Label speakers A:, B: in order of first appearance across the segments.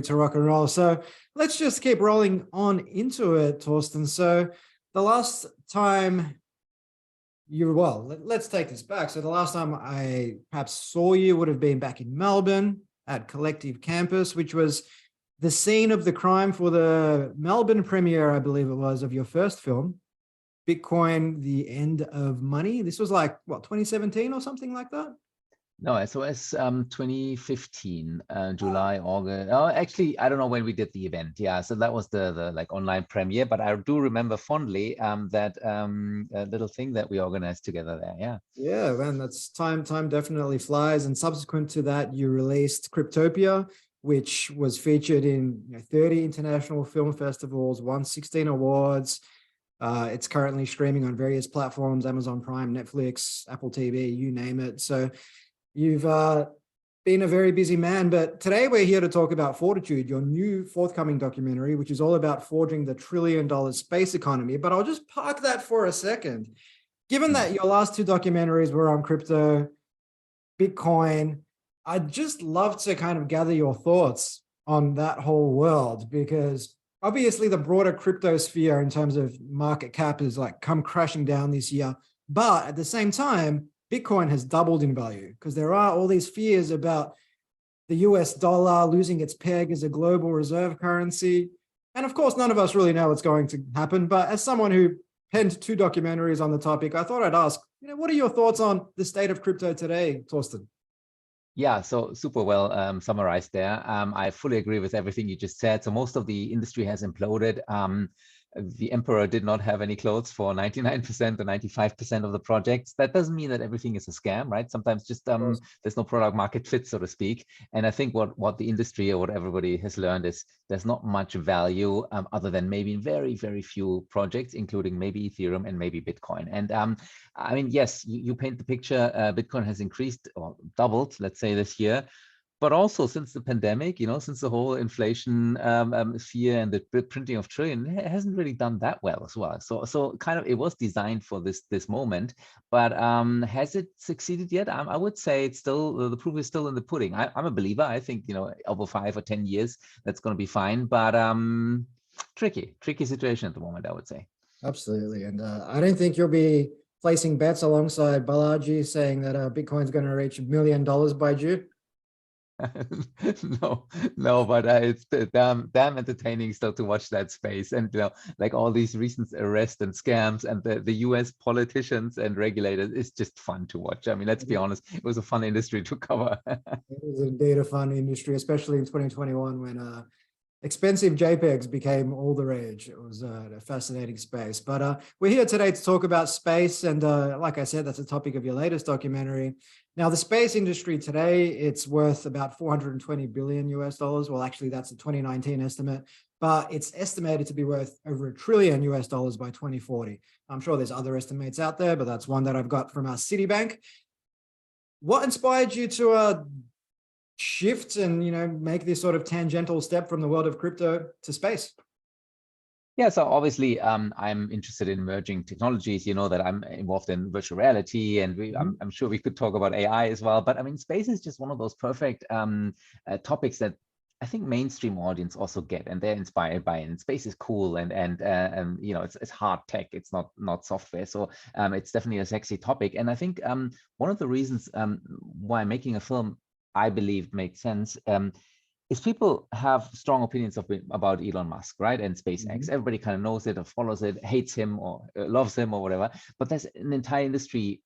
A: to rock and roll. So let's just keep rolling on into it, Torsten. So the last time let's take this back. So the last time I perhaps saw you would have been back in Melbourne at Collective Campus, which was the scene of the crime for the Melbourne premiere, I believe it was, of your first film, Bitcoin, The End of Money. This was like, what, 2017 or something like that?
B: No, so it's 2015, July, August. Oh, actually, I don't know when we did the event. Yeah, so that was the like online premiere, but I do remember fondly that little thing that we organized together there. Yeah.
A: Yeah, man, that's time definitely flies. And subsequent to that, you released Cryptopia, which was featured in 30 international film festivals, won 16 awards. It's currently streaming on various platforms, Amazon Prime, Netflix, Apple TV, you name it. So you've been a very busy man, but today we're here to talk about Fortitude, your new forthcoming documentary, which is all about forging the $1 trillion space economy. But I'll just park that for a second. Given that your last two documentaries were on crypto, Bitcoin, I'd just love to kind of gather your thoughts on that whole world, because obviously the broader crypto sphere in terms of market cap is like come crashing down this year. But at the same time, Bitcoin has doubled in value because there are all these fears about the US dollar losing its peg as a global reserve currency. And of course, none of us really know what's going to happen. But as someone who penned two documentaries on the topic, I thought I'd ask, what are your thoughts on the state of crypto today, Torsten?
B: Yeah, so super well summarized there. I fully agree with everything you just said. So most of the industry has imploded. The emperor did not have any clothes for 99% or 95% of the projects. That doesn't mean that everything is a scam, right? Sometimes just there's no product market fit, so to speak. And I think what the industry or what everybody has learned is there's not much value other than maybe very, very few projects, including maybe Ethereum and maybe Bitcoin. And I mean, yes, you paint the picture. Bitcoin has increased or doubled, let's say, this year. But also since the pandemic, since the whole inflation fear and the printing of trillion, it hasn't really done that well as well. So kind of it was designed for this moment, but has it succeeded yet? I would say it's still, the proof is still in the pudding. I'm a believer. I think, over 5 or 10 years, that's going to be fine. But tricky situation at the moment, I would say.
A: Absolutely. And I don't think you'll be placing bets alongside Balaji saying that Bitcoin's going to reach $1 million by June.
B: No, but it's damn entertaining still to watch that space, and like all these recent arrests and scams and the US politicians and regulators. It's just fun to watch. I mean, let's be honest, it was a fun industry to cover.
A: It was indeed a fun industry, especially in 2021 when expensive JPEGs became all the rage. It was a fascinating space. But we're here today to talk about space. And like I said, that's the topic of your latest documentary. Now, the space industry today, it's worth about 420 billion US dollars. Well, actually, that's a 2019 estimate, but it's estimated to be worth over $1 trillion US dollars by 2040. I'm sure there's other estimates out there, but that's one that I've got from our Citibank. What inspired you to shift and make this sort of tangential step from the world of crypto to space?
B: Yeah, so obviously I'm interested in emerging technologies. You know that I'm involved in virtual reality, and I'm sure we could talk about AI as well. But I mean, space is just one of those perfect topics that I think mainstream audience also get, and they're inspired by it. And space is cool, and it's hard tech. It's not software, so it's definitely a sexy topic. And I think one of the reasons why making a film, I believe, makes sense is people have strong opinions about Elon Musk, right? And SpaceX. Everybody kind of knows it or follows it, hates him or loves him or whatever. But there's an entire industry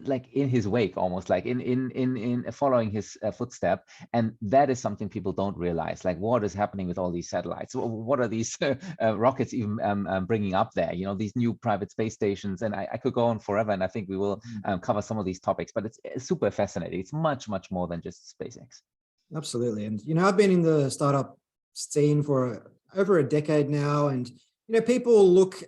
B: like in his wake, almost like in following his footstep. And that is something people don't realize. Like, what is happening with all these satellites? What are these rockets even bringing up there? These new private space stations. And I could go on forever. And I think we will cover some of these topics, but it's super fascinating. It's much, much more than just SpaceX.
A: Absolutely. And, I've been in the startup scene for over a decade now. And, people look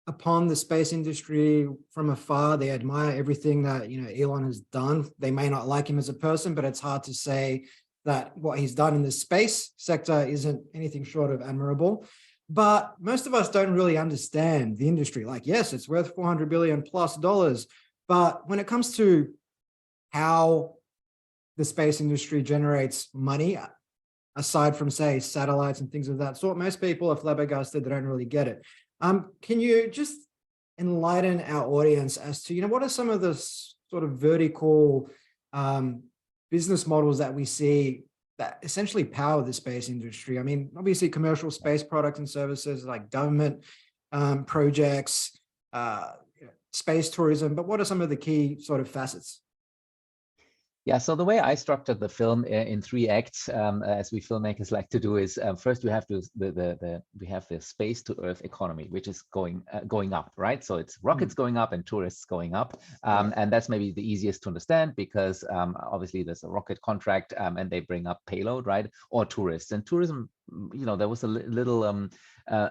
A: upon the space industry from afar. They admire everything that, Elon has done. They may not like him as a person, but it's hard to say that what he's done in the space sector isn't anything short of admirable. But most of us don't really understand the industry. Like, yes, it's worth $400 billion plus. But when it comes to how the space industry generates money, aside from, say, satellites and things of that sort. Most people are flabbergasted, they don't really get it. Can you just enlighten our audience as to, what are some of the sort of vertical business models that we see that essentially power the space industry? I mean, obviously commercial space products and services like government projects, space tourism, but what are some of the key sort of facets?
B: Yeah, so the way I structured the film in 3 acts, as we filmmakers like to do, is first we have the space to Earth economy, which is going up, right? So it's rockets going up and tourists going up, and that's maybe the easiest to understand because obviously there's a rocket contract and they bring up payload, right? Or tourists. And tourism, there was a little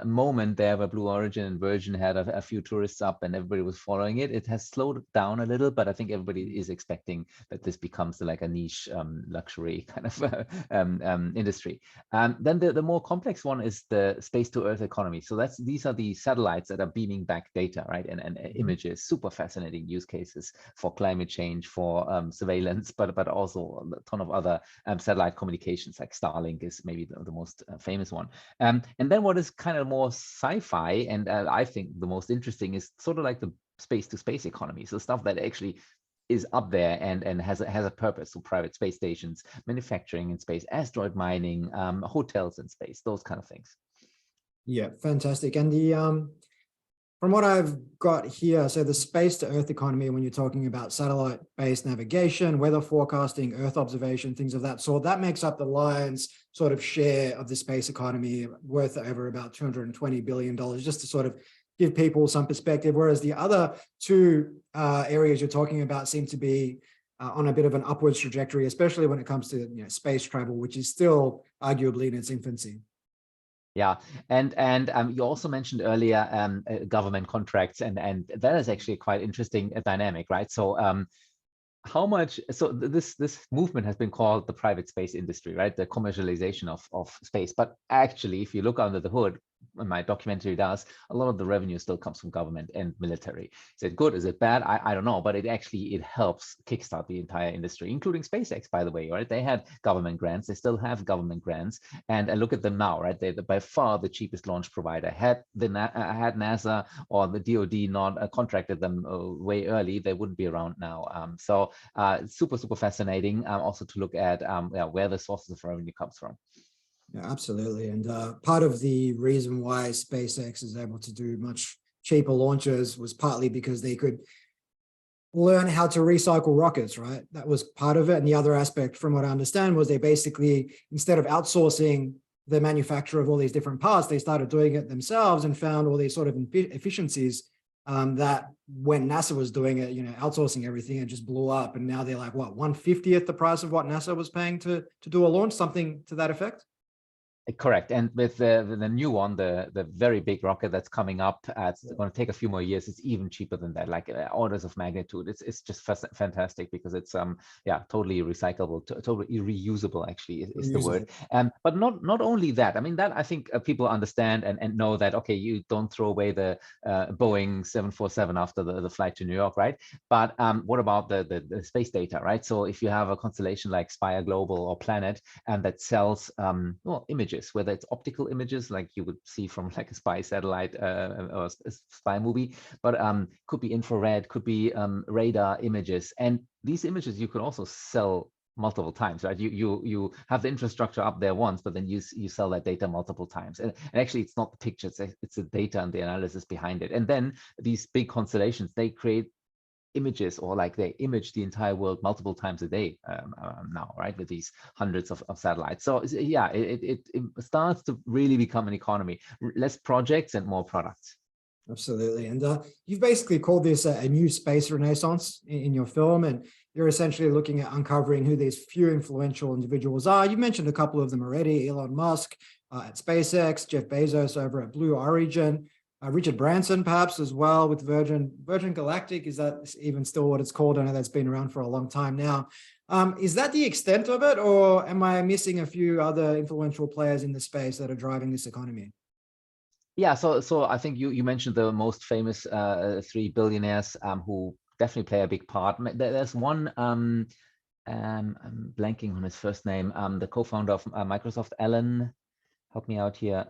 B: moment there where Blue Origin and Virgin had a few tourists up and everybody was following it. It has slowed down a little, but I think everybody is expecting that this becomes like a niche luxury kind of industry. Then the more complex one is the space to Earth economy. So these are the satellites that are beaming back data, right? And images, super fascinating use cases for climate change, for surveillance, but also a ton of other satellite communications, like Starlink is maybe the most famous one. And then what is kind of more sci-fi, and I think the most interesting, is sort of like the space to space economy. So stuff that actually is up there and has a purpose. So private space stations, manufacturing in space, asteroid mining, hotels in space, those kind of things.
A: Yeah, fantastic. And the from what I've got here, so the space to Earth economy, when you're talking about satellite-based navigation, weather forecasting, Earth observation, things of that sort, that makes up the lion's sort of share of the space economy, worth over about $220 billion, just to sort of give people some perspective. Whereas the other 2 areas you're talking about seem to be on a bit of an upwards trajectory, especially when it comes to space travel, which is still arguably in its infancy.
B: Yeah, and you also mentioned earlier government contracts, and that is actually quite interesting dynamic, right? So how much, so this movement has been called the private space industry, right? The commercialization of space. But actually, if you look under the hood, my documentary does, a lot of the revenue still comes from government and military. Is it good? Is it bad? I don't know, but it helps kickstart the entire industry, including SpaceX, by the way, right? They had government grants, they still have government grants, and look at them now, right? They're by far the cheapest launch provider. Had NASA or the DoD not contracted them way early, they wouldn't be around now. So super fascinating also to look at where the sources of revenue comes from.
A: Yeah, absolutely. And part of the reason why SpaceX is able to do much cheaper launches was partly because they could learn how to recycle rockets, right? That was part of it. And the other aspect, from what I understand, was they basically, instead of outsourcing the manufacture of all these different parts, they started doing it themselves and found all these sort of efficiencies that when NASA was doing it, outsourcing everything, and just blew up. And now they're like, what, 1/50th the price of what NASA was paying to do a launch, something to that effect?
B: Correct. And with the new one, the very big rocket that's coming up, it's going to take a few more years. It's even cheaper than that, like orders of magnitude. It's just fantastic because it's totally recyclable, totally reusable. Actually, is the word. But not only that. I mean, that I think people understand and know that. Okay, you don't throw away the Boeing 747 after the flight to New York, right? But what about the space data, right? So if you have a constellation like Spire Global or Planet, and that sells images, whether it's optical images like you would see from like a spy satellite or a spy movie, but could be infrared, could be radar images. And these images you could also sell multiple times, right? You have the infrastructure up there once, but then you sell that data multiple times. And actually, it's not the pictures, it's the data and the analysis behind it. And then these big constellations, they create images, or like they image the entire world multiple times a day now, right, with these hundreds of satellites. So yeah, it starts to really become an economy, less projects and more products.
A: Absolutely. And you've basically called this a new space renaissance in your film, and you're essentially looking at uncovering who these few influential individuals are. You mentioned a couple of them already: Elon Musk at SpaceX, Jeff Bezos over at Blue Origin, Richard Branson perhaps as well with Virgin Galactic. Is that even still what it's called? I know that's been around for a long time now. Is that the extent of it, or am I missing a few other influential players in the space that are driving this economy?
B: Yeah, so I think you mentioned the most famous 3 billionaires who definitely play a big part. There's one I'm blanking on his first name. The co-founder of Microsoft, Alan, help me out here.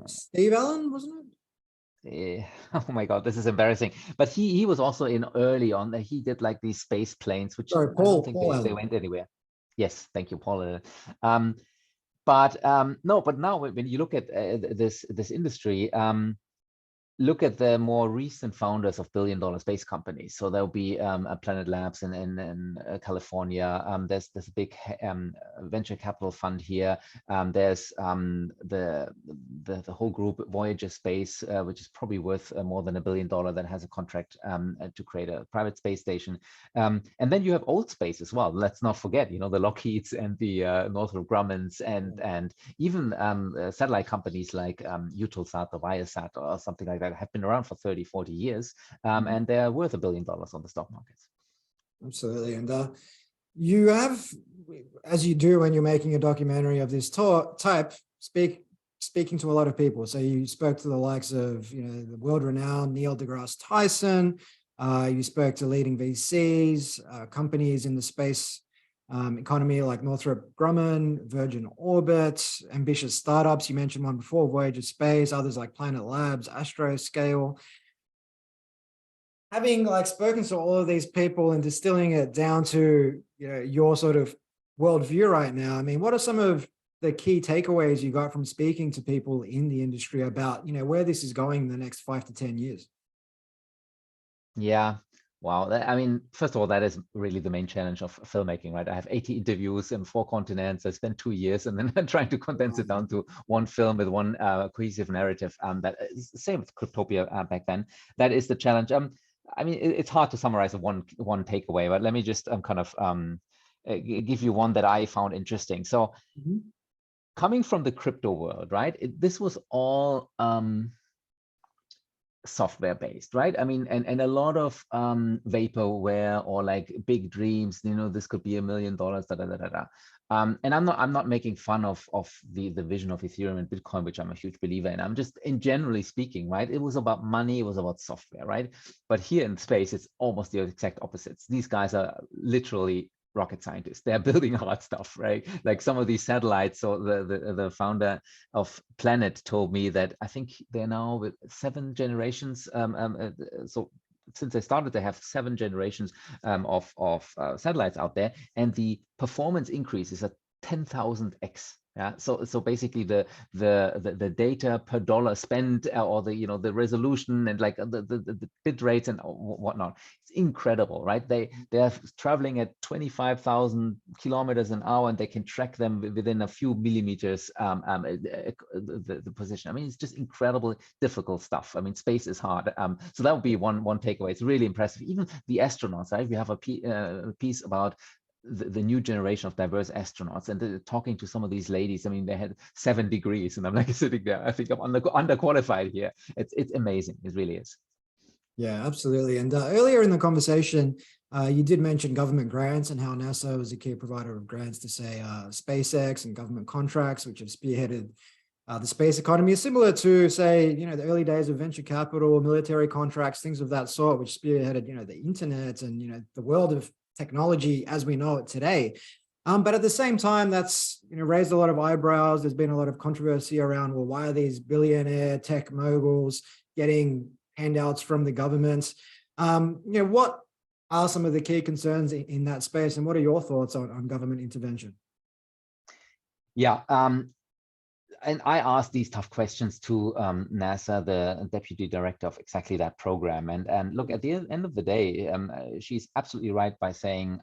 A: Steve Allen, wasn't it?
B: Oh my God, this is embarrassing. But he was also in early on. He did like these space planes, which
A: Sorry,
B: I don't think
A: Paul
B: they
A: Allen.
B: went anywhere. Yes, thank you, Paul. But no, but now when you look at this industry, look at the more recent founders of billion-dollar space companies. So there'll be Planet Labs in California. There's a big venture capital fund here. There's the whole group Voyager Space, which is probably worth more than $1 billion, that has a contract to create a private space station. And then you have old space as well. Let's not forget, the Lockheeds and the Northrop Grummans and even satellite companies like Eutelsat or Viasat or something like that have been around for 30, 40 years, and they're worth $1 billion on the stock markets.
A: Absolutely. And you have, as you do when you're making a documentary of this type, speaking to a lot of people. So you spoke to the likes of, the world-renowned Neil deGrasse Tyson. You spoke to leading VCs, companies in the space economy like Northrop Grumman, Virgin Orbit, ambitious startups. You mentioned one before, Voyager Space, others like Planet Labs, Astroscale. Having spoken to all of these people and distilling it down to your sort of worldview right now, I mean, what are some of the key takeaways you got from speaking to people in the industry about where this is going in the next 5 to 10 years?
B: Yeah. Wow. I mean, first of all, that is really the main challenge of filmmaking, right? I have 80 interviews in 4 continents. I spent 2 years and then I'm trying to condense it down to one film with one cohesive narrative. That is the same with Cryptopia back then. That is the challenge. I mean, it's hard to summarize one takeaway, but let me just give you one that I found interesting. So coming from the crypto world, right? This was all software based, right? I mean, and a lot of vaporware or like big dreams, this could be $1 million, and I'm not making fun of the vision of Ethereum and Bitcoin, which I'm a huge believer in. I'm just, in generally speaking, right? It was about money, it was about software, right? But here in space, it's almost the exact opposites. These guys are literally rocket scientists. They're building hard stuff, right? Like some of these satellites. So the founder of Planet told me that I think they're now with 7 generations. So since they started, they have 7 generations of satellites out there, and the performance increase is at 10,000x. Yeah, so basically the data per dollar spent, or the resolution and like the bit rates and whatnot, it's incredible, right? They're traveling at 25,000 kilometers an hour, and they can track them within a few millimeters the position. I mean, it's just incredible, difficult stuff. I mean, space is hard. So that would be one takeaway. It's really impressive. Even the astronauts, right? We have a piece about the new generation of diverse astronauts, and talking to some of these ladies. I mean, they had 7 degrees, and I'm like sitting there. I think I'm underqualified here. It's amazing. It really is.
A: Yeah, absolutely. And earlier in the conversation, you did mention government grants and how NASA was a key provider of grants to, say, SpaceX and government contracts, which have spearheaded the space economy, similar to, say, the early days of venture capital, military contracts, things of that sort, which spearheaded, the internet and, the world of technology as we know it today. But at the same time, that's raised a lot of eyebrows. There's been a lot of controversy around, well, why are these billionaire tech moguls getting handouts from the government? What are some of the key concerns in that space, and what are your thoughts on government intervention?
B: Yeah. And I asked these tough questions to NASA, the deputy director of exactly that program. And look, at the end of the day, she's absolutely right by saying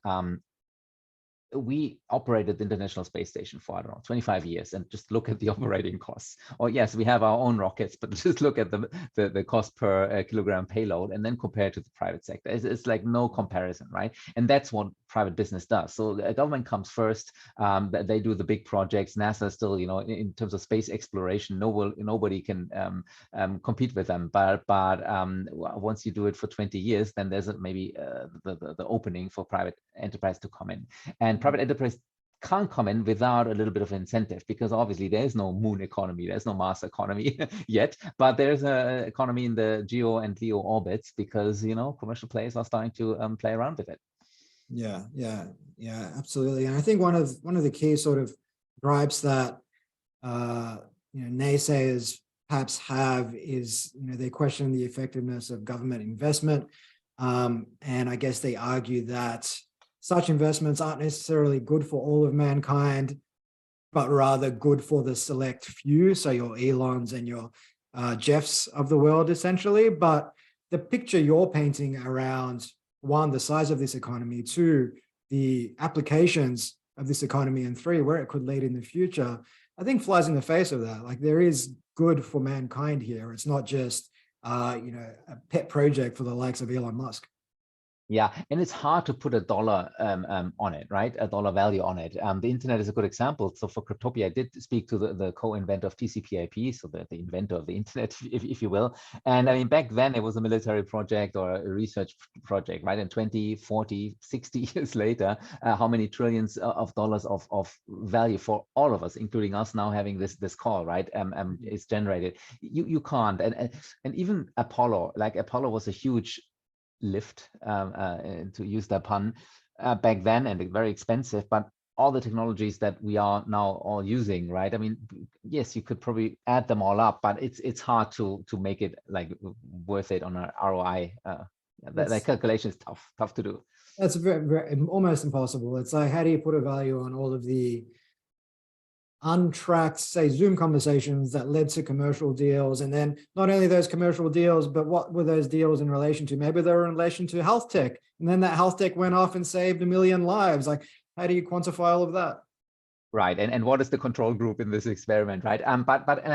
B: we operated the International Space Station for, I don't know, 25 years, and just look at the operating costs. Or yes, we have our own rockets, but just look at the cost per kilogram payload and then compare it to the private sector. It's like no comparison, right? And that's what private business does. So the government comes first. They do the big projects. NASA still, in terms of space exploration, nobody can compete with them. But once you do it for 20 years, then there's maybe the opening for private enterprise to come in. And private enterprise can't come in without a little bit of incentive, because obviously there's no moon economy, there's no Mars economy yet, but there's an economy in the geo and LEO orbits, because commercial players are starting to play around with it.
A: Yeah, absolutely. And I think one of the key sort of gripes that naysayers perhaps have is they question the effectiveness of government investment, and I guess they argue that such investments aren't necessarily good for all of mankind, but rather good for the select few. So your Elons and your Jeffs of the world, essentially. But the picture you're painting around, one, the size of this economy, two, the applications of this economy, and three, where it could lead in the future, I think flies in the face of that. Like, there is good for mankind here. It's not just, a pet project for the likes of Elon Musk.
B: Yeah, and it's hard to put a dollar on it, right? A dollar value on it. The internet is a good example. So for Cryptopia, I did speak to the co-inventor of TCP/IP, so the inventor of the internet, if you will. And I mean, back then it was a military project or a research project, right? And 20, 40, 60 years later, how many trillions of dollars of value for all of us, including us now having this call, right? Is generated. You can't. And even Apollo was a huge lift, to use that pun, back then, and very expensive, but all the technologies that we are now all using, right? I mean, yes, you could probably add them all up, but it's hard to make it like worth it on an ROI. That calculation is tough to do.
A: That's very, almost impossible. It's like, how do you put a value on all of the untracked, say, Zoom conversations that led to commercial deals? And then not only those commercial deals, but what were those deals in relation to? Maybe they were in relation to health tech. And then that health tech went off and saved 1 million lives. Like, how do you quantify all of that?
B: Right, and what is the control group in this experiment, right? But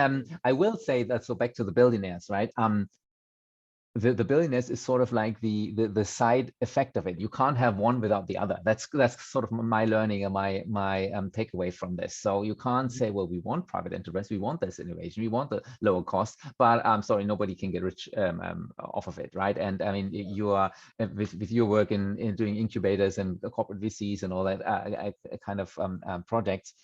B: I will say that, so back to the billionaires, right? The billionaires is sort of like the side effect of it. You can't have one without the other. That's sort of my learning and my takeaway from this. So you can't say, well, we want private enterprise, we want this innovation, we want the lower cost, but I'm sorry, nobody can get rich off of it, right? And I mean, you are with your work in doing incubators and corporate VCs and all that kind of projects.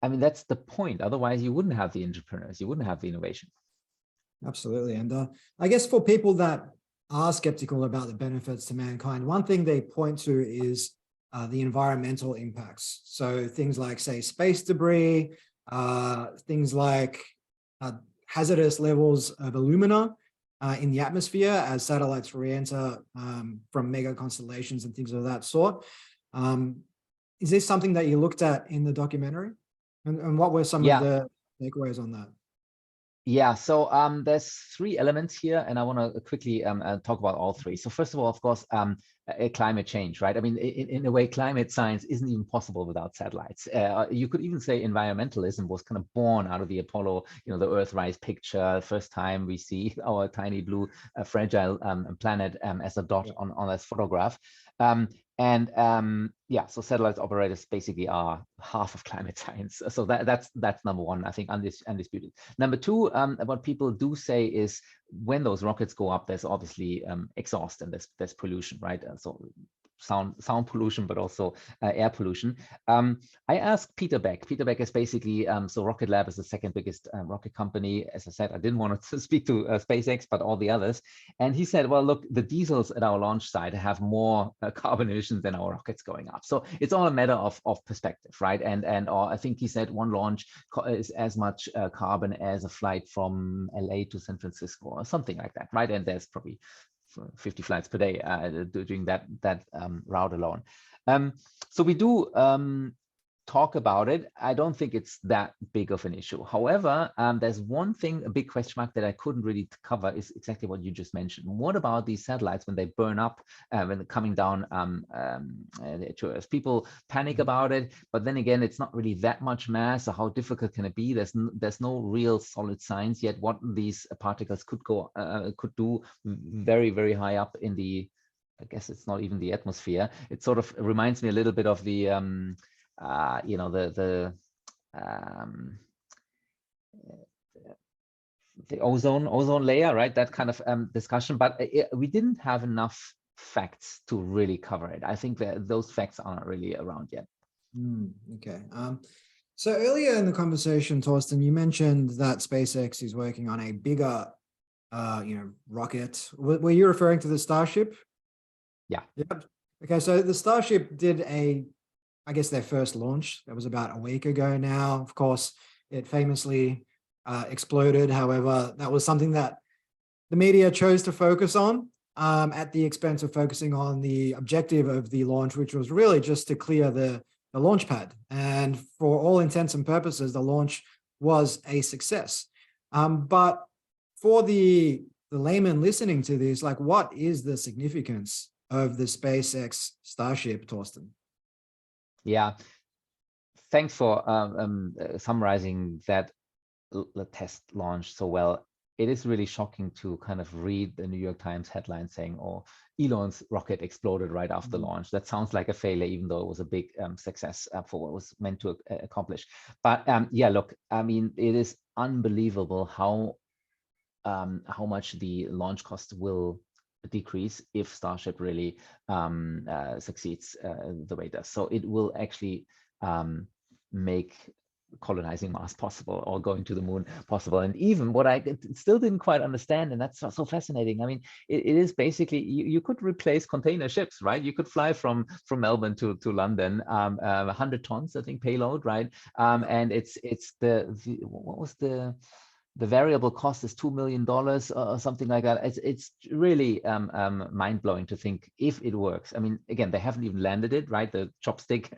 B: I mean, that's the point. Otherwise, you wouldn't have the entrepreneurs, you wouldn't have the innovation.
A: Absolutely. And I guess for people that are skeptical about the benefits to mankind, one thing they point to is the environmental impacts. So things like, say, space debris, things like hazardous levels of alumina in the atmosphere as satellites re-enter from mega constellations and things of that sort. Is this something that you looked at in the documentary? And what were some of the takeaways on that?
B: Yeah, so there's 3 elements here, and I want to quickly talk about all 3. So first of all, of course, climate change, right? I mean, in a way, climate science isn't even possible without satellites. You could even say environmentalism was kind of born out of the Apollo, the Earthrise picture. First time we see our tiny blue fragile planet as a dot on this photograph. Yeah, so satellites operators basically are half of climate science. So that's number 1, I think, undisputed. Number 2, what people do say is when those rockets go up, there's obviously exhaust and there's pollution, right? So sound pollution, but also air pollution. I asked Peter Beck. Peter Beck is basically, so Rocket Lab is the 2nd biggest rocket company. As I said, I didn't want to speak to SpaceX, but all the others. And he said, well, look, the diesels at our launch site have more carbon emissions than our rockets going up. So it's all a matter of perspective, right? And I think he said one launch is as much carbon as a flight from LA to San Francisco or something like that, right? And there's probably 50 flights per day doing that route alone. So we do talk about it. I don't think it's that big of an issue. However, there's one thing, a big question mark that I couldn't really cover is exactly what you just mentioned. What about these satellites when they burn up, when they're coming down to Earth? People panic about it, but then again, it's not really that much mass. So how difficult can it be? There's no real solid science yet what these particles could do very, very high up in the, I guess it's not even the atmosphere. It sort of reminds me a little bit of the the ozone layer, right? That kind of discussion, but we didn't have enough facts to really cover it. I think that those facts aren't really around yet.
A: Okay. So earlier in the conversation, Torsten, you mentioned that SpaceX is working on a bigger, rocket. Were you referring to the Starship?
B: Yeah.
A: Yep. Okay, so the Starship did I guess their first launch. That was about a week ago now. Of course, it famously exploded. However, that was something that the media chose to focus on at the expense of focusing on the objective of the launch, which was really just to clear the launch pad. And for all intents and purposes, the launch was a success. But for the layman listening to this, like, what is the significance of the SpaceX Starship, Torsten?
B: Yeah, thanks for summarizing that test launch so well. It is really shocking to kind of read the New York Times headline saying, "Oh, Elon's rocket exploded right after launch." That sounds like a failure, even though it was a big success for what was meant to accomplish. But yeah, look, I mean, it is unbelievable how much the launch cost will decrease if Starship really succeeds the way it does. So it will actually make colonizing Mars possible, or going to the moon possible. And even what I still didn't quite understand, and that's so fascinating. I mean, it is basically, you could replace container ships, right? You could fly from Melbourne to London, 100 tons, I think, payload, right? And it's what was the variable cost is $2 million or something like that. It's really mind-blowing to think if it works. I mean, again, they haven't even landed it, right? The chopstick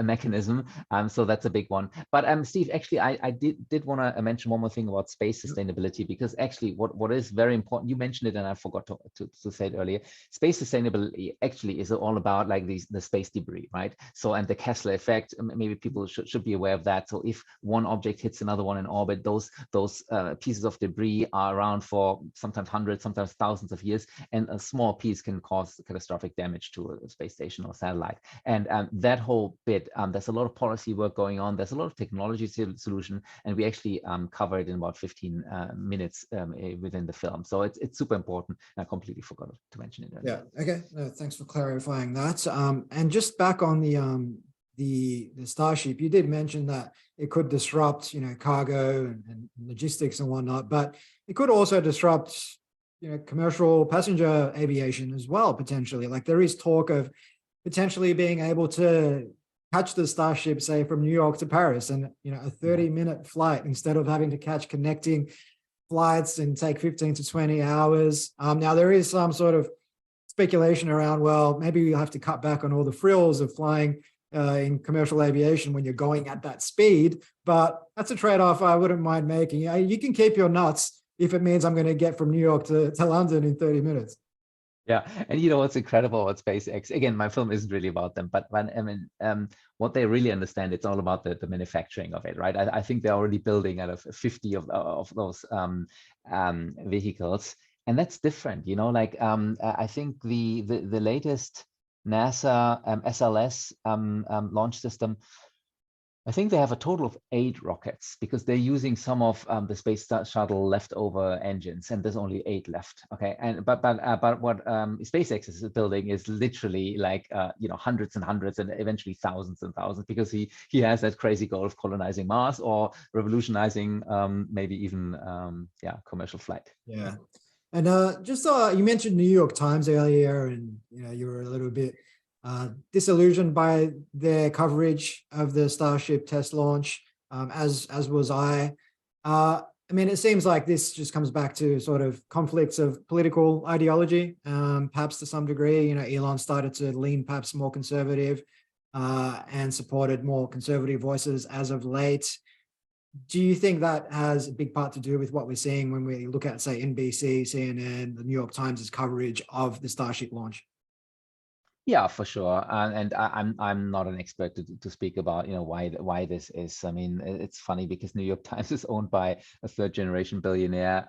B: mechanism. So that's a big one. But Steve, actually, I did want to mention one more thing about space sustainability, because actually what is very important, you mentioned it and I forgot to say it earlier. Space sustainability actually is all about like the space debris, right? So, and the Kessler effect, maybe people should be aware of that. So if one object hits another one in orbit, those pieces of debris are around for sometimes hundreds, sometimes thousands of years, and a small piece can cause catastrophic damage to a space station or satellite. And that whole bit, there's a lot of policy work going on. There's a lot of technology solution, and we actually cover it in about 15 minutes within the film. So it's super important. I completely forgot to mention it earlier.
A: Yeah. Okay. No, thanks for clarifying that. And just back on the Starship, you did mention that it could disrupt, cargo and logistics and whatnot, but it could also disrupt, commercial passenger aviation as well, potentially. Like, there is talk of potentially being able to catch the Starship, say, from New York to Paris, and, a 30-minute flight instead of having to catch connecting flights and take 15 to 20 hours. Now, there is some sort of speculation around, well, maybe you'll have to cut back on all the frills of flying in commercial aviation when you're going at that speed, but that's a trade-off I wouldn't mind making. You can keep your nuts if it means I'm going to get from New York to London in 30 minutes.
B: Yeah, and you know what's incredible about SpaceX? Again, my film isn't really about them, but when, I mean, what they really understand, it's all about the manufacturing of it, right? I think they're already building out of 50 of those vehicles, and that's different. Like I think the latest NASA SLS launch system, I think they have a total of 8 rockets, because they're using some of the space shuttle leftover engines, and there's only 8 left. Okay, and but what SpaceX is building is literally like hundreds and hundreds, and eventually thousands and thousands, because he has that crazy goal of colonizing Mars, or revolutionizing maybe even commercial flight.
A: Yeah. And just you mentioned New York Times earlier, and you were a little bit disillusioned by their coverage of the Starship test launch, as was I. I mean, it seems like this just comes back to sort of conflicts of political ideology, perhaps to some degree. Elon started to lean perhaps more conservative and supported more conservative voices as of late. Do you think that has a big part to do with what we're seeing when we look at, say, NBC, CNN, the New York Times' coverage of the Starship launch?
B: Yeah, for sure. And I'm not an expert to speak about why this is. I mean, it's funny because New York Times is owned by a 3rd-generation billionaire.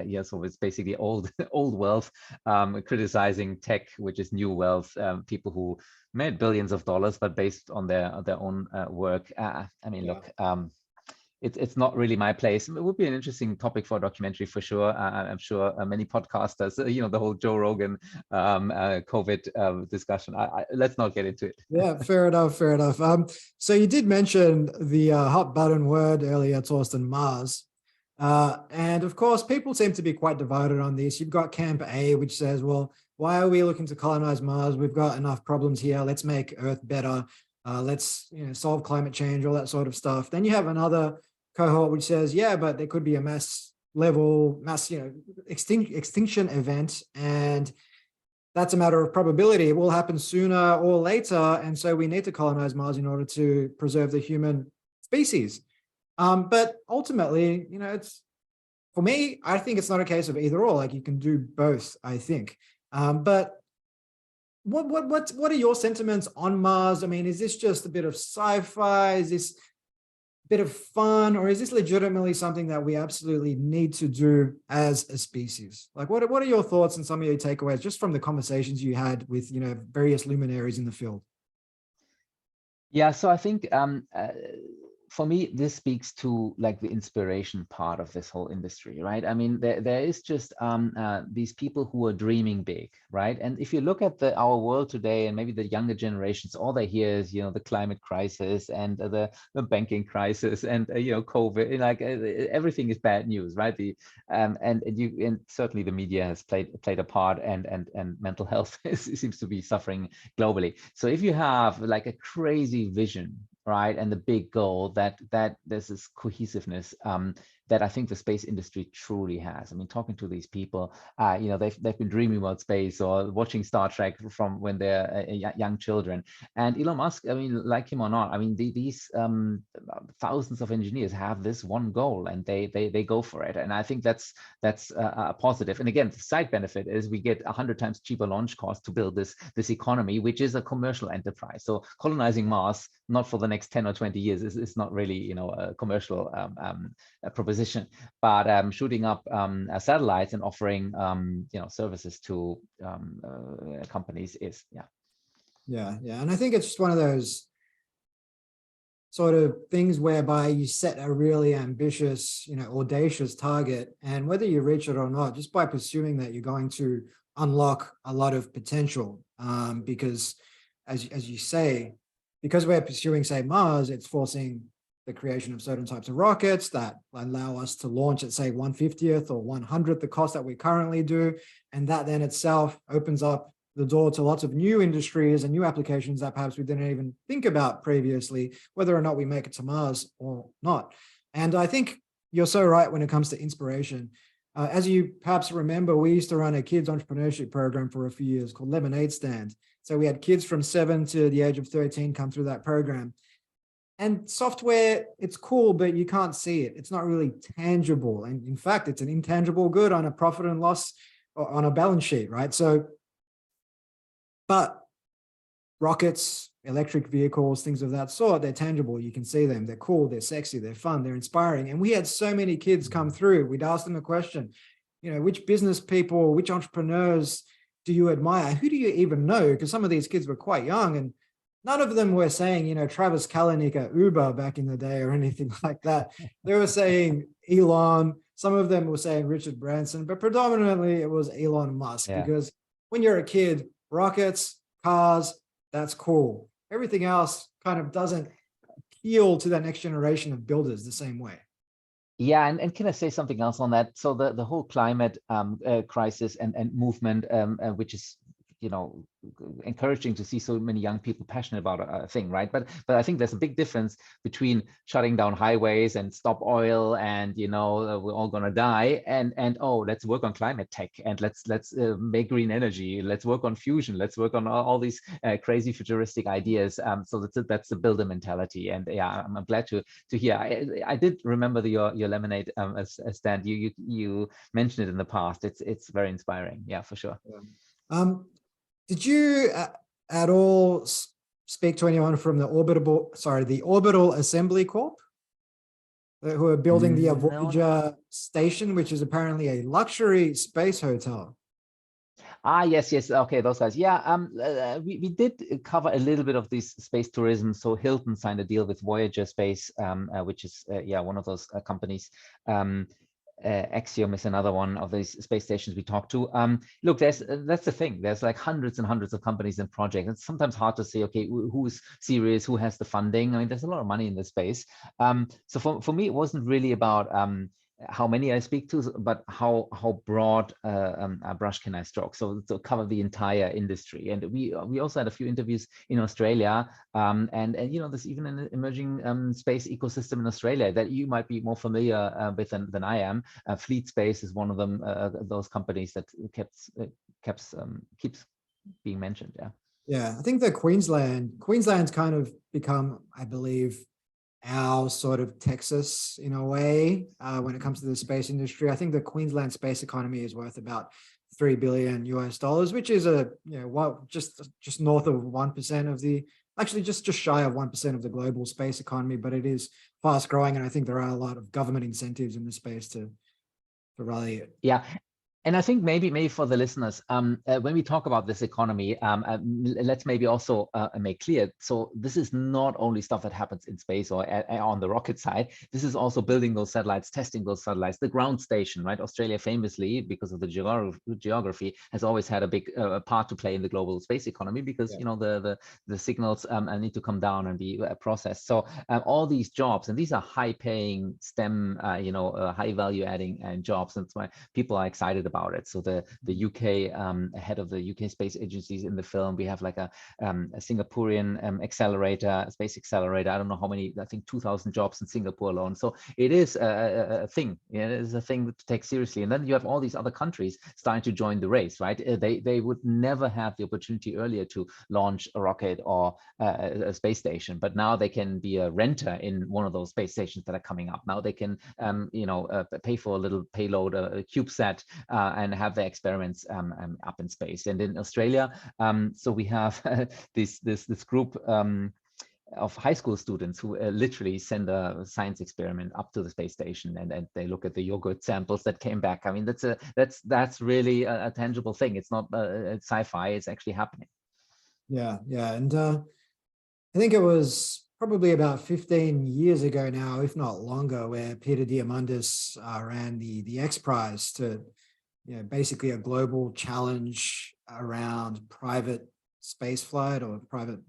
B: Yeah, so it's basically old wealth criticizing tech, which is new wealth. People who made billions of dollars, but based on their own work. I mean, look. It's not really my place. It would be an interesting topic for a documentary for sure. I'm sure many podcasters, the whole Joe Rogan COVID discussion. Let's not get into it.
A: Yeah, fair enough. So you did mention the hot button word earlier, Torsten, Mars. And of course, people seem to be quite divided on this. You've got Camp A, which says, well, why are we looking to colonize Mars? We've got enough problems here. Let's make Earth better. Let's solve climate change, all that sort of stuff. Then you have another cohort which says, yeah, but there could be a mass extinction event, and that's a matter of probability. It will happen sooner or later, and so we need to colonize Mars in order to preserve the human species. But ultimately, it's, for me, I think it's not a case of either or. Like, you can do both, I think. But what are your sentiments on Mars? I mean, is this just a bit of sci-fi? Is this a bit of fun, or is this legitimately something that we absolutely need to do as a species? Like, what are your thoughts and some of your takeaways just from the conversations you had with various luminaries in the field?
B: Yeah, so I think for me, this speaks to like the inspiration part of this whole industry, right? I mean, there is just these people who are dreaming big, right? And if you look at our world today, and maybe the younger generations, all they hear is, the climate crisis and the banking crisis and COVID, and like everything is bad news, right? And certainly the media has played a part, and mental health seems to be suffering globally. So if you have like a crazy vision, right, and the big goal, that there's this cohesiveness that I think the space industry truly has. I mean, talking to these people, they've been dreaming about space or watching Star Trek from when they're young children. And Elon Musk, I mean, like him or not, I mean, these thousands of engineers have this one goal, and they go for it. And I think that's a positive. And again, the side benefit is we get 100 times cheaper launch cost to build this economy, which is a commercial enterprise. So colonizing Mars, not for the next 10 or 20 years, is not really a commercial proposition, but shooting up satellites and offering services to companies is
A: yeah. And I think it's just one of those sort of things whereby you set a really ambitious, audacious target, and whether you reach it or not, just by pursuing that, you're going to unlock a lot of potential, because as you say, because we're pursuing, say, Mars, it's forcing the creation of certain types of rockets that allow us to launch at, say, 1/50th or 100th the cost that we currently do. And that then itself opens up the door to lots of new industries and new applications that perhaps we didn't even think about previously, whether or not we make it to Mars or not. And I think you're so right when it comes to inspiration. As you perhaps remember, we used to run a kids entrepreneurship program for a few years called Lemonade Stand. So we had kids from 7 to the age of 13 come through that program. And software, it's cool, but you can't see it. It's not really tangible. And in fact, it's an intangible good on a profit and loss or on a balance sheet, right? So, but rockets, electric vehicles, things of that sort, they're tangible. You can see them. They're cool. They're sexy. They're fun. They're inspiring. And we had so many kids come through. We'd ask them a question, which business people, which entrepreneurs do you admire? Who do you even know? Because some of these kids were quite young, and none of them were saying, Travis Kalanick at Uber back in the day or anything like that. They were saying Elon. Some of them were saying Richard Branson, but predominantly it was Elon Musk, because when you're a kid, rockets, cars, that's cool. Everything else kind of doesn't appeal to that next generation of builders the same way.
B: Yeah, and can I say something else on that? So the whole climate crisis and movement, which is encouraging to see so many young people passionate about a thing, right? But I think there's a big difference between shutting down highways and stop oil and we're all gonna die, and oh, let's work on climate tech, and let's make green energy, let's work on fusion, let's work on all these crazy futuristic ideas. So that's the builder mentality. And yeah, I'm glad to hear. I did remember your lemonade stand. You mentioned it in the past. It's very inspiring. Yeah, for sure.
A: Yeah. Did you at all speak to anyone from the Orbital Assembly Corp, who are building the Voyager station, which is apparently a luxury space hotel?
B: Yes. Okay, those guys. Yeah, we did cover a little bit of this space tourism. So Hilton signed a deal with Voyager Space, which is one of those companies. Axiom is another one of these space stations we talked to. Look, that's the thing. There's like hundreds and hundreds of companies and projects. It's sometimes hard to say, okay, who's serious, who has the funding. I mean, there's a lot of money in this space. So for me, it wasn't really about how many I speak to, but how broad a brush can I stroke? So to cover the entire industry. And we also had a few interviews in Australia, and you know, there's even an emerging space ecosystem in Australia that you might be more familiar with than I am. Fleet Space is one of them, those companies that keeps being mentioned. Yeah.
A: Yeah, I think that Queensland's kind of become, I believe, our sort of Texas in a way when it comes to the space industry. I think the Queensland space economy is worth about $3 billion US, which is just north of 1% of the, actually just shy of 1% of the global space economy, but it is fast growing, and I think there are a lot of government incentives in the space to rally it.
B: Yeah. And I think maybe for the listeners, when we talk about this economy, let's maybe also make clear. So this is not only stuff that happens in space or on the rocket side. This is also building those satellites, testing those satellites, the ground station, right? Australia famously, because of the geography, has always had a big part to play in the global space economy, because you know the signals need to come down and be processed. So all these jobs, and these are high-paying STEM, high value-adding jobs. And that's why people are excited about it. So the UK head of the UK space agencies in the film, we have like a Singaporean accelerator, space accelerator. I don't know how many, I think 2,000 jobs in Singapore alone. So it is a thing. Yeah, it is a thing to take seriously. And then you have all these other countries starting to join the race, right? They would never have the opportunity earlier to launch a rocket or a space station, but now they can be a renter in one of those space stations that are coming up. Now they can, pay for a little payload, a CubeSat, and have the experiments up in space. And in Australia, so we have this group of high school students who literally send a science experiment up to the space station, and they look at the yogurt samples that came back. I mean, that's really a tangible thing. It's not sci-fi; it's actually happening.
A: Yeah, and I think it was probably about 15 years ago now, if not longer, where Peter Diamandis ran the X Prize to, basically a global challenge around private space flight or private,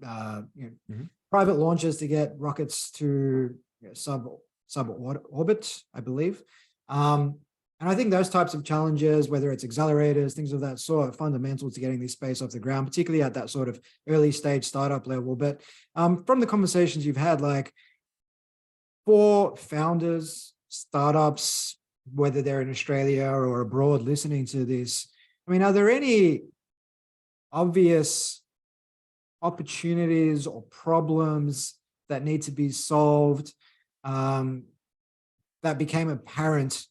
A: private launches to get rockets to sub-orbit, I believe. And I think those types of challenges, whether it's accelerators, things of that sort, are fundamental to getting this space off the ground, particularly at that sort of early stage startup level. But from the conversations you've had, like for founders, startups, whether they're in Australia or abroad listening to this, I mean, are there any obvious opportunities or problems that need to be solved that became apparent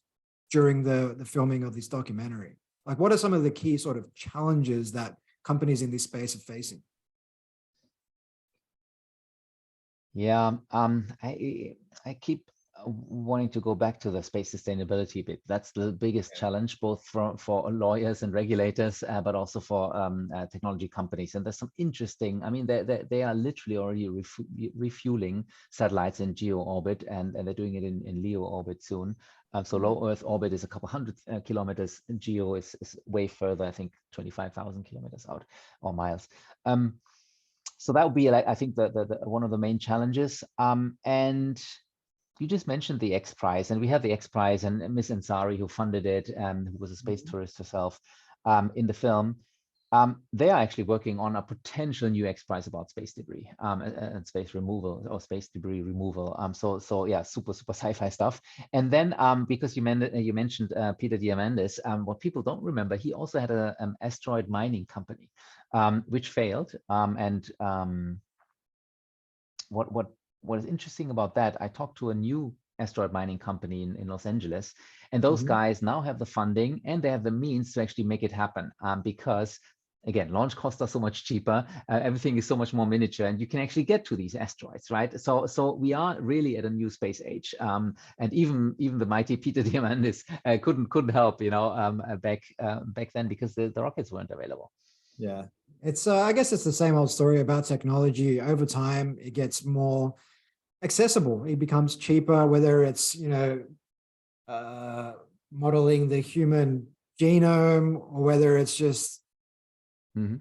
A: during the filming of this documentary? Like, what are some of the key sort of challenges that companies in this space are facing?
B: Yeah, I keep wanting to go back to the space sustainability bit. That's the biggest challenge, both for lawyers and regulators, but also for technology companies. And there's some interesting, I mean, they are literally already refueling satellites in geo orbit, and they're doing it in LEO orbit soon. So low Earth orbit is a couple hundred kilometers. Geo is way further, I think 25,000 kilometers out, or miles. So that would be, like, I think, the one of the main challenges. And you just mentioned the X Prize, and we have the X Prize, and Miss Ansari, who funded it, who was a space tourist herself, in the film. They are actually working on a potential new X Prize about space debris and space removal, or space debris removal. So yeah, super sci-fi stuff. And then because you mentioned Peter Diamandis, what people don't remember, he also had an asteroid mining company, which failed. What is interesting about that, I talked to a new asteroid mining company in Los Angeles, and those guys now have the funding and they have the means to actually make it happen, because again, launch costs are so much cheaper, everything is so much more miniature, and you can actually get to these asteroids, right? So we are really at a new space age, and even the mighty Peter Diamandis couldn't help, back then, because the rockets weren't available.
A: Yeah, it's I guess it's the same old story about technology. Over time, it gets more accessible. It becomes cheaper, whether it's modeling the human genome, or whether it's just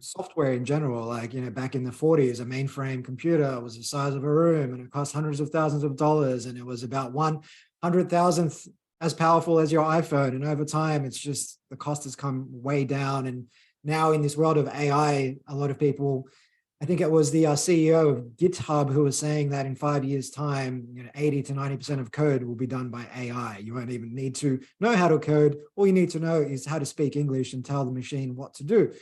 A: software in general. Like, back in the 40s, a mainframe computer was the size of a room, and it cost hundreds of thousands of dollars, and it was about 1/100,000th as powerful as your iPhone. And over time, it's just the cost has come way down. And now in this world of AI, a lot of people, I think it was the CEO of GitHub who was saying that in 5 years' time, 80 to 90% of code will be done by AI. You won't even need to know how to code. All you need to know is how to speak English and tell the machine what to do.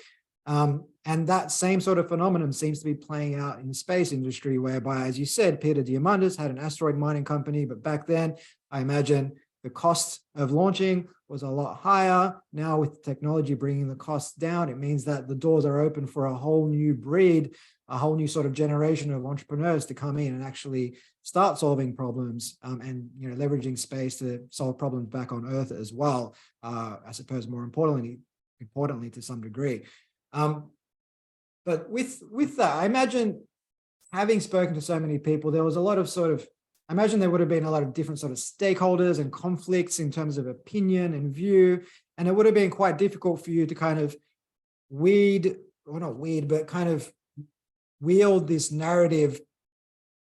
A: And that same sort of phenomenon seems to be playing out in the space industry, whereby, as you said, Peter Diamandis had an asteroid mining company, but back then, I imagine the cost of launching was a lot higher. Now with technology bringing the costs down, it means that the doors are open for a whole new breed, a whole new sort of generation of entrepreneurs to come in and actually start solving problems, and leveraging space to solve problems back on Earth as well. I suppose more importantly to some degree. But with that, I imagine, having spoken to so many people, there was a lot of I imagine there would have been a lot of different sort of stakeholders and conflicts in terms of opinion and view. And it would have been quite difficult for you to kind of kind of wield this narrative,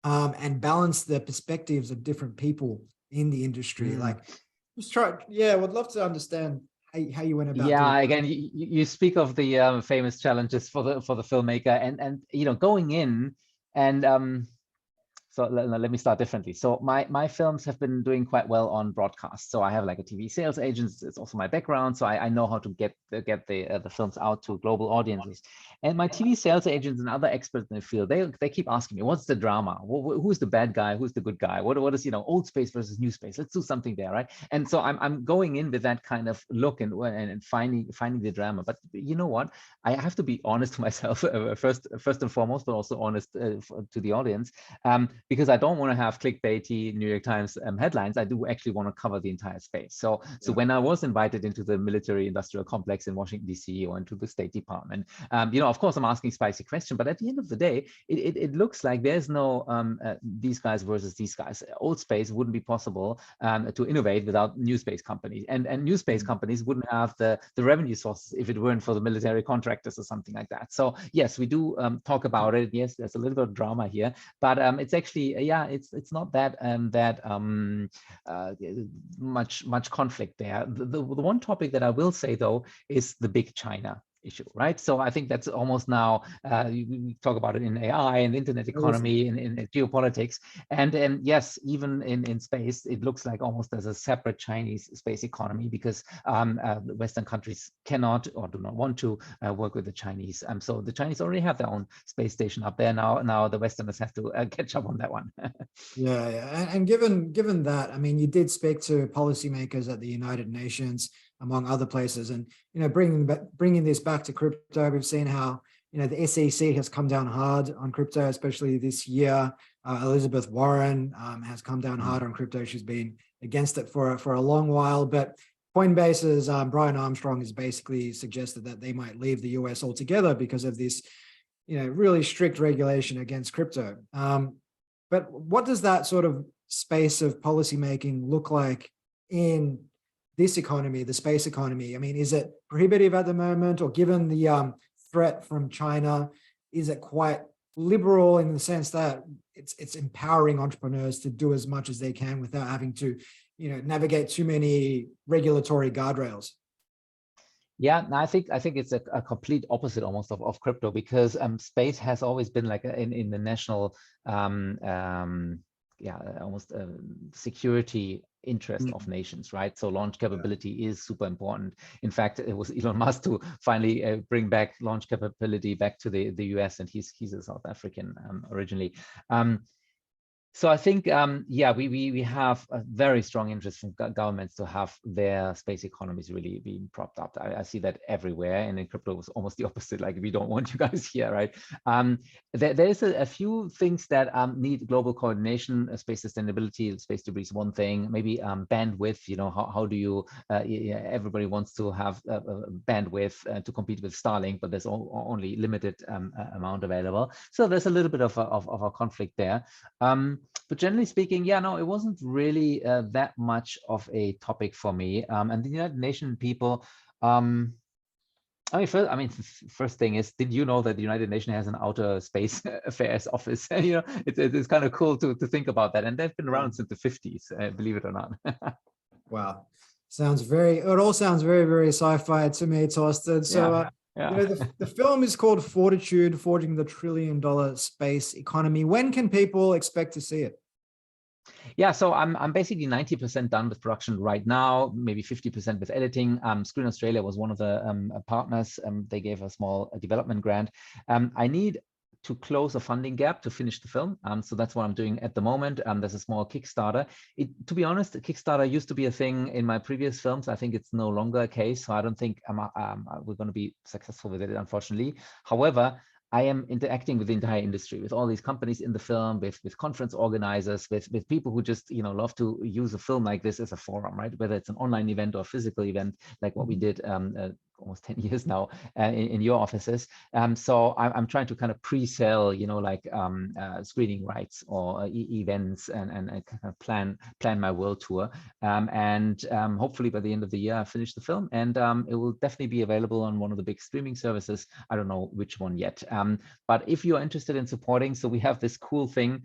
A: and balance the perspectives of different people in the industry. Would love to understand how you went about doing that.
B: Again, you speak of the famous challenges for the filmmaker, and going in and so let me start differently. So my films have been doing quite well on broadcast. So I have like a TV sales agent. It's also my background. So I know how to get the films out to global audiences. And my TV sales agents and other experts in the field, they keep asking me, what's the drama? Who's the bad guy? Who's the good guy? What is, old space versus new space? Let's do something there, right? And so I'm going in with that kind of look and finding the drama. But you know what? I have to be honest to myself first and foremost, but also honest to the audience. Because I don't want to have clickbaity New York Times headlines. I do actually want to cover the entire space. So when I was invited into the military industrial complex in Washington, D.C., or into the State Department, of course, I'm asking spicy questions, but at the end of the day, it looks like there's no these guys versus these guys. Old space wouldn't be possible to innovate without new space companies, and new space companies wouldn't have the revenue sources if it weren't for the military contractors or something like that. So yes, we do talk about it. Yes, there's a little bit of drama here, but it's actually it's not that much conflict there. The one topic that I will say though is the big China issue, right? So I think that's almost now, we talk about it in AI and internet economy and in geopolitics. And yes, even in space, it looks like almost as a separate Chinese space economy, because the Western countries cannot or do not want to work with the Chinese. So the Chinese already have their own space station up there. Now the Westerners have to catch up on that one.
A: And given that, I mean, you did speak to policymakers at the United Nations, among other places, and bringing this back to crypto, we've seen how the SEC has come down hard on crypto, especially this year. Elizabeth Warren has come down hard on crypto. She's been against it for a long while, but Coinbase's Brian Armstrong has basically suggested that they might leave the US altogether because of this really strict regulation against crypto. But what does that sort of space of policymaking look like in this economy, the space economy? I mean, is it prohibitive at the moment, or given the threat from China, is it quite liberal in the sense that it's empowering entrepreneurs to do as much as they can without having to, navigate too many regulatory guardrails?
B: Yeah, I think it's a complete opposite almost of crypto, because space has always been like in the national almost security interest of nations, right? So launch capability is super important. In fact, it was Elon Musk to finally bring back launch capability back to the US, and he's a South African originally. So I think, we have a very strong interest from governments to have their space economies really being propped up. I see that everywhere, and in crypto it was almost the opposite. Like, we don't want you guys here, right? There is a few things that need global coordination. Space sustainability, space debris is one thing. Maybe bandwidth. How do you? Everybody wants to have bandwidth to compete with Starlink, but there's only limited amount available. So there's a little bit of a conflict there. But generally speaking, it wasn't really that much of a topic for me. And the United Nations people, first thing is, did you know that the United Nations has an outer space affairs office? It's kind of cool to think about that. And they've been around since the 50s, believe it or not.
A: Wow. It all sounds very, very sci-fi to me, Torsten. So, the film is called Fortitude, Forging the $1 Trillion Space Economy. When can people expect to see it?
B: Yeah, so I'm basically 90% done with production right now, maybe 50% with editing. Screen Australia was one of the partners. They gave a small development grant. I need to close a funding gap to finish the film. So that's what I'm doing at the moment. There's a small Kickstarter. To be honest, Kickstarter used to be a thing in my previous films. I think it's no longer a case. So I don't think we're going to be successful with it, unfortunately. However, I am interacting with the entire industry, with all these companies in the film, with conference organizers, with people who just love to use a film like this as a forum, right? Whether it's an online event or a physical event, like what we did almost 10 years now in your offices. So I'm trying to kind of pre-sell, screening rights or events and kind of plan my world tour. And hopefully by the end of the year, I finish the film, and it will definitely be available on one of the big streaming services. I don't know which one yet. But if you're interested in supporting, so we have this cool thing.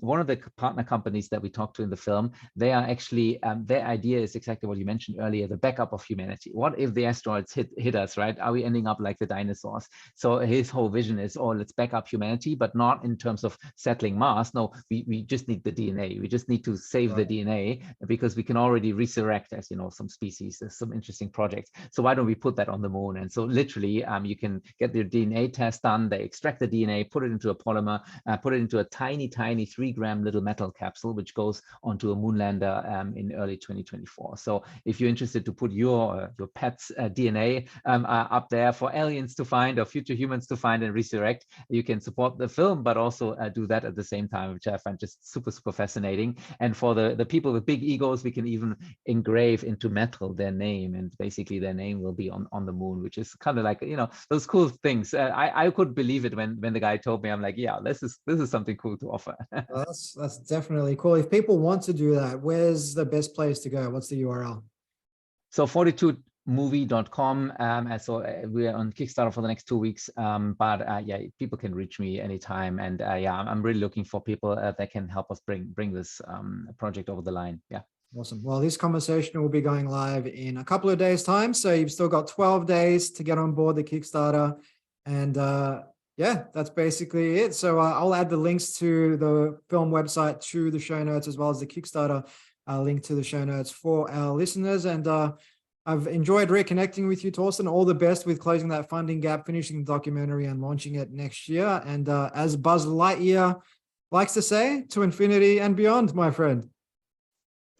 B: One of the partner companies that we talked to in the film, they are actually, their idea is exactly what you mentioned earlier, the backup of humanity. What if the asteroids hit us, right? Are we ending up like the dinosaurs? So his whole vision is, oh, let's back up humanity, but not in terms of settling Mars. No, we just need the DNA. We just need to save the DNA, because we can already resurrect, as you know, some species. There's some interesting projects. So why don't we put that on the moon? And so literally, you can get your DNA test done. They extract the DNA, put it into a polymer, put it into a tiny 3-gram little metal capsule, which goes onto a moon lander in early 2024. So if you're interested to put your pet's DNA up there for aliens to find or future humans to find and resurrect, you can support the film, but also do that at the same time, which I find just super fascinating. And for the people with big egos, we can even engrave into metal their name, and basically their name will be on the moon, which is kind of like, those cool things. I could believe it when the guy told me. I'm like, yeah, this is something cool to offer.
A: Well, that's definitely cool. If people want to do that, where's the best place to go? What's the URL?
B: So FORTITUDEmovie.com. And so we are on Kickstarter for the next 2 weeks. But people can reach me anytime. And I'm really looking for people that can help us bring this project over the line. Yeah.
A: Awesome. Well, this conversation will be going live in a couple of days' time. So you've still got 12 days to get on board the Kickstarter. And that's basically it. So I'll add the links to the film website to the show notes, as well as the Kickstarter link to the show notes for our listeners. And I've enjoyed reconnecting with you, Torsten. All the best with closing that funding gap, finishing the documentary and launching it next year. And as Buzz Lightyear likes to say, to infinity and beyond, my friend.